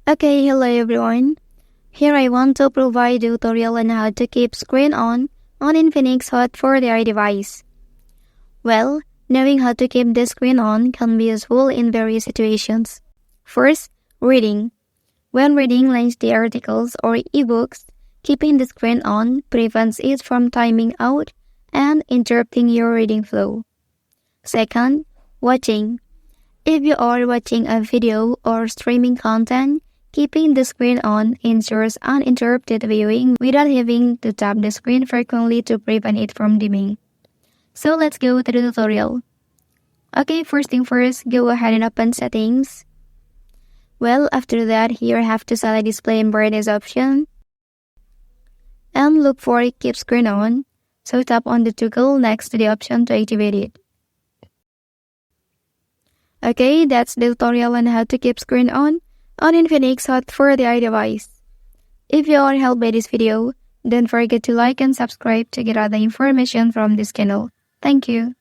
Okay, hello everyone. Here I want to provide a tutorial on how to keep screen on Infinix Hot 40i device. Well, knowing how to keep the screen on can be useful in various situations. First, reading. When reading lengthy articles or ebooks, keeping the screen on prevents it from timing out and interrupting your reading flow. Second, watching. If you are watching a video or streaming content, keeping the screen on ensures uninterrupted viewing without having to tap the screen frequently to prevent it from dimming. So let's go to the tutorial. Okay, first thing first, go ahead and open settings. Well, after that, here have to select display and brightness option. And look for keep screen on. So tap on the toggle next to the option to activate it. Okay, that's the tutorial on how to keep screen on Infinix Hot 40i device. If you are helped by this video, don't forget to like and subscribe to get other information from this channel. Thank you.